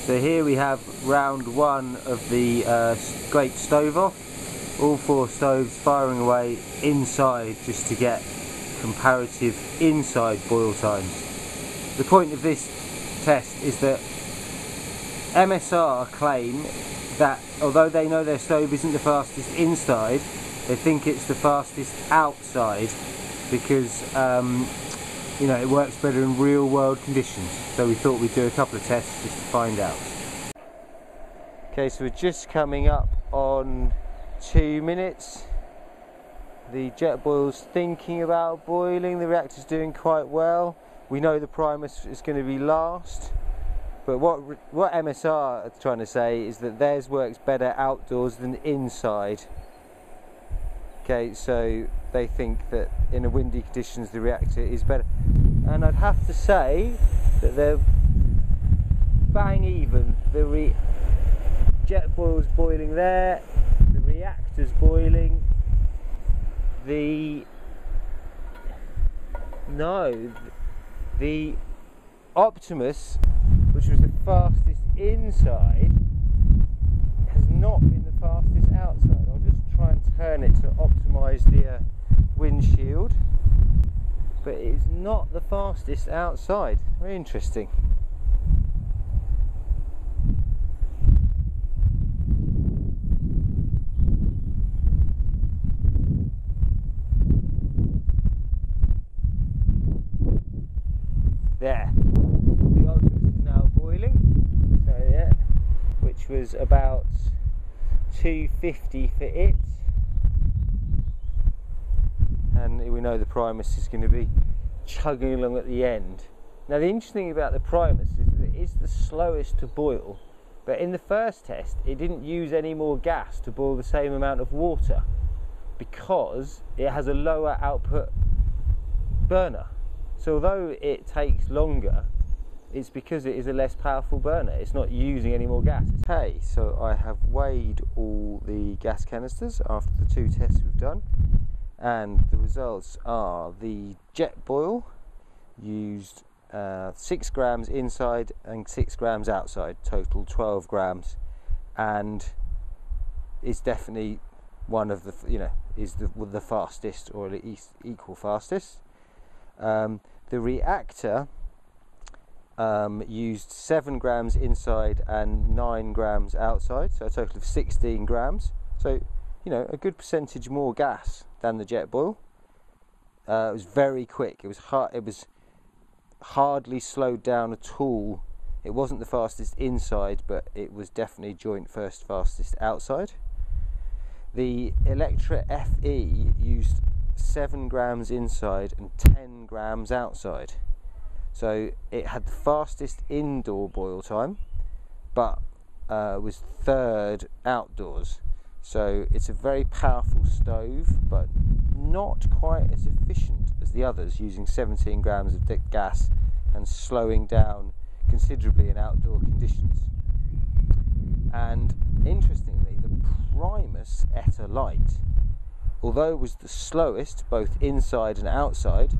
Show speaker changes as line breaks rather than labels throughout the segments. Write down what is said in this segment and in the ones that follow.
So here we have round one of the great stove off. All 4 stoves firing away inside just to get comparative inside boil times. The point of this test is that MSR claim that although they know their stove isn't the fastest inside, they think it's the fastest outside because you know, it works better in real world conditions. So we thought we'd do a couple of tests just to find out. Okay, so we're just coming up on 2 minutes. The jet boil's thinking about boiling, the reactor's doing quite well. We know the primer is going to be last, but what MSR are trying to say is that theirs works better outdoors than inside. Okay, so they think that in a windy conditions the reactor is better, and I'd have to say that they're bang even. The jet boil's boiling there, the reactor's boiling, the Optimus, which was the fastest inside, has not been the fastest outside. I'll just try and turn it to optimise the windshield, but it is not the fastest outside. Very interesting. There, the Optimus is now boiling, so yeah, which was about 250 for it, and we know the Primus is going to be chugging along at the end. Now the interesting thing about the Primus is that it is the slowest to boil, but in the first test it didn't use any more gas to boil the same amount of water because it has a lower output burner. So although it takes longer, it's because it is a less powerful burner. It's not using any more gas. Okay, so I have weighed all the gas canisters after the 2 tests we've done, and the results are the jet boil used 6 grams inside and 6 grams outside, total 12 grams, and it's definitely one of the, is the fastest, or at least equal fastest. The reactor used 7 grams inside and 9 grams outside, so a total of 16 grams. So, a good percentage more gas than the jet boil. It was very quick. It was hardly slowed down at all. It wasn't the fastest inside, but it was definitely joint first fastest outside. The Electra FE used 7 grams inside and 10 grams outside, so it had the fastest indoor boil time, but was 3rd outdoors. So it's a very powerful stove, but not quite as efficient as the others, using 17 grams of gas and slowing down considerably in outdoor conditions. And interestingly, the Primus Etta Light, although it was the slowest both inside and outside,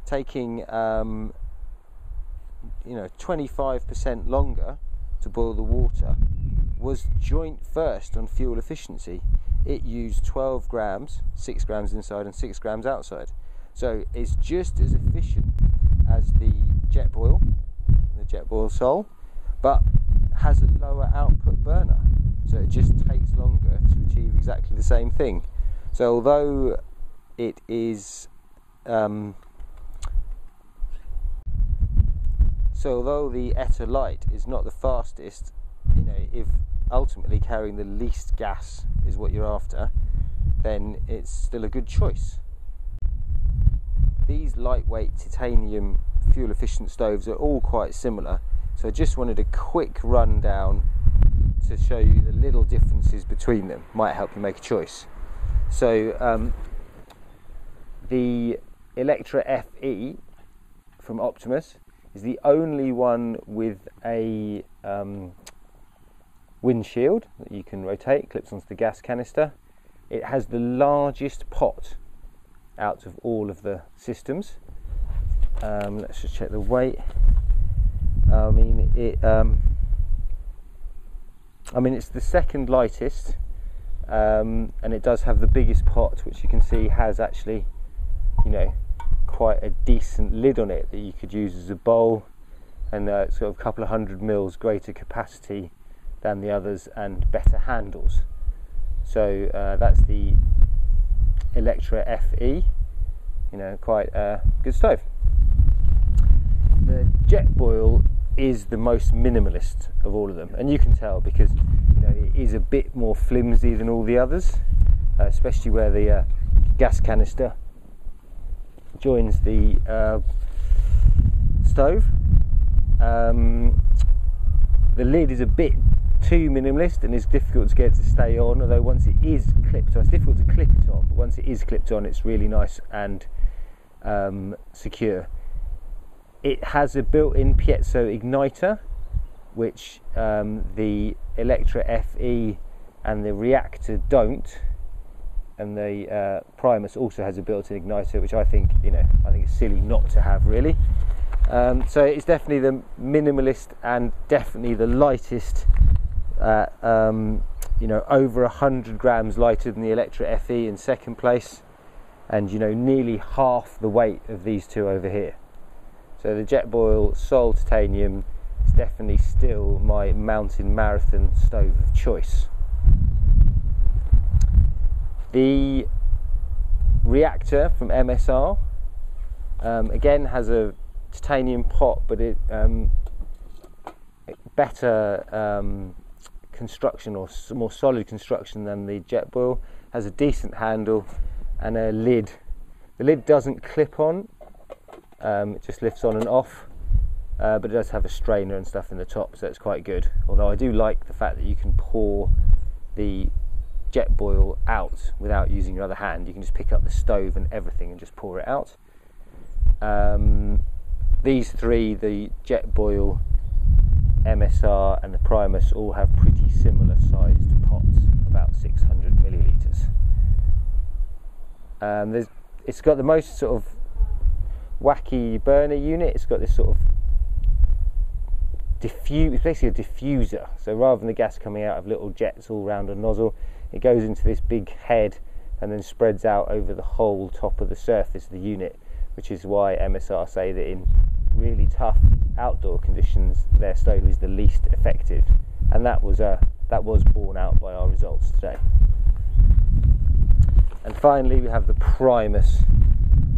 taking 25% longer to boil the water, was joint first on fuel efficiency. It used 12 grams, 6 grams inside and 6 grams outside. So it's just as efficient as the jet boil Sol, but has a lower output burner. So it just takes longer to achieve exactly the same thing. So although it is, although the Etta Light is not the fastest, if ultimately carrying the least gas is what you're after, then it's still a good choice. These lightweight titanium fuel efficient stoves are all quite similar, so I just wanted a quick rundown to show you the little differences between them. Might help you make a choice. So the Electra FE from Optimus is the only one with a windshield that you can rotate, clips onto the gas canister. It has the largest pot out of all of the systems. Let's just check the weight. I mean, it's the second lightest, and it does have the biggest pot, which you can see has actually, you know, quite a decent lid on it that you could use as a bowl, and it's got a couple of 100 mils greater capacity than the others and better handles. So that's the Electra FE, you know, quite a good stove. The Jetboil is the most minimalist of all of them, and you can tell because, you know, it is a bit more flimsy than all the others, especially where the gas canister joins the stove. The lid is a bit too minimalist and it's difficult to get it to stay on, although once it is clipped on, it's difficult to clip it on, but once it is clipped on, it's really nice and secure. It has a built-in piezo igniter, which the Electra FE and the Reactor don't, and the Primus also has a built-in igniter, which I think, you know, I think it's silly not to have, really. So it's definitely the minimalist and definitely the lightest, you know, over 100 grams lighter than the Electra FE in second place, and, you know, nearly half the weight of these two over here. So the Jetboil Sol Titanium is definitely still my mountain marathon stove of choice. The Reactor from MSR again has a titanium pot, but it better construction, or more solid construction than the Jetboil. Has a decent handle and a lid. The lid doesn't clip on, it just lifts on and off, but it does have a strainer and stuff in the top, so it's quite good. Although I do like the fact that you can pour the Jetboil out without using your other hand. You can just pick up the stove and everything and just pour it out. These three, the Jetboil, MSR and the Primus, all have pretty similar sized pots, about 600 millilitres. It's got the most sort of wacky burner unit. It's got this sort of it's basically a diffuser. So rather than the gas coming out of little jets all round a nozzle, it goes into this big head and then spreads out over the whole top of the surface of the unit, which is why MSR say that in really tough outdoor conditions their stove is the least effective, and that was borne out by our results today. And finally we have the Primus.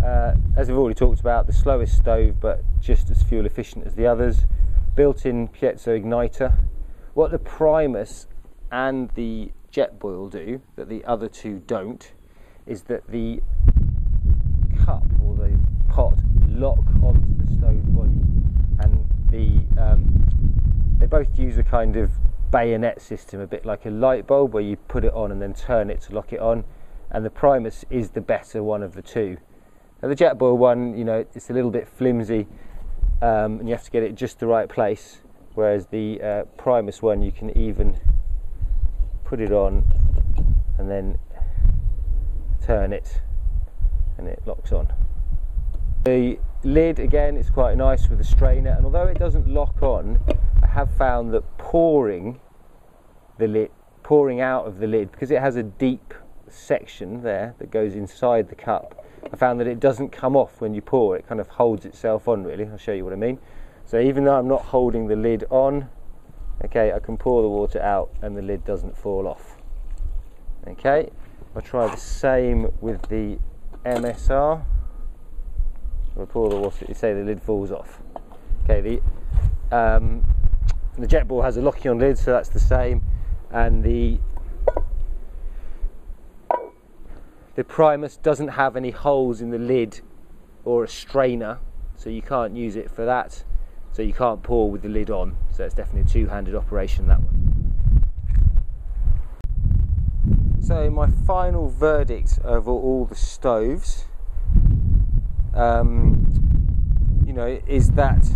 As we've already talked about, the slowest stove but just as fuel efficient as the others. Built-in piezo igniter. What the Primus and the Jetboil do that the other two don't is that the cup or the pot lock onto the stove body, and they both use a kind of bayonet system, a bit like a light bulb, where you put it on and then turn it to lock it on, and the Primus is the better one of the two. Now the Jetboil one, you know, it's a little bit flimsy, and you have to get it just the right place, whereas the Primus one, you can even put it on and then turn it and it locks on. The lid again is quite nice with a strainer, and although it doesn't lock on, I have found that pouring out of the lid, because it has a deep section there that goes inside the cup, I found that it doesn't come off when you pour. It kind of holds itself on, really. I'll show you what I mean. So even though I'm not holding the lid on, okay, I can pour the water out and the lid doesn't fall off. Okay, I'll try the same with the MSR. I'll pour the water, you say the lid falls off. Okay, the Jetboil has a locking on lid, so that's the same, and the Primus doesn't have any holes in the lid or a strainer, so you can't use it for that, so you can't pour with the lid on, so it's definitely a two-handed operation, that one. So my final verdict over all the stoves, you know, is that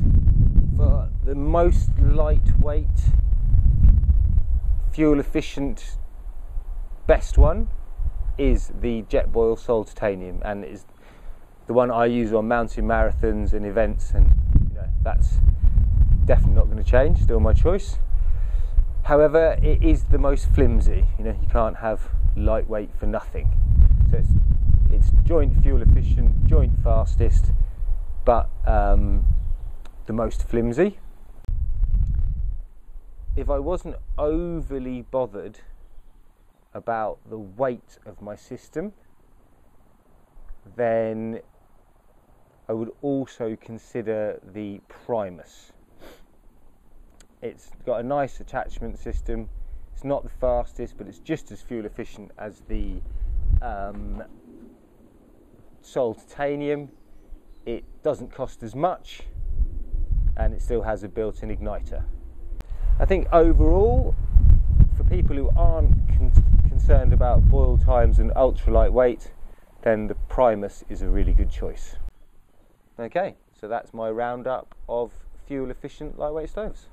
for the most lightweight, fuel efficient, best one is the Jetboil Sol Titanium, and it is the one I use on mountain marathons and events, and you know, that's definitely not going to change, still my choice. However, it is the most flimsy. You know, you can't have lightweight for nothing. So it's joint fuel efficient, joint fastest, but the most flimsy. If I wasn't overly bothered about the weight of my system, then I would also consider the Primus. It's got a nice attachment system. It's not the fastest, but it's just as fuel efficient as the Sol Titanium. It doesn't cost as much, and it still has a built-in igniter. I think overall, for people who aren't concerned about boil times and ultra lightweight, then the Primus is a really good choice. Okay, so that's my roundup of fuel efficient lightweight stoves.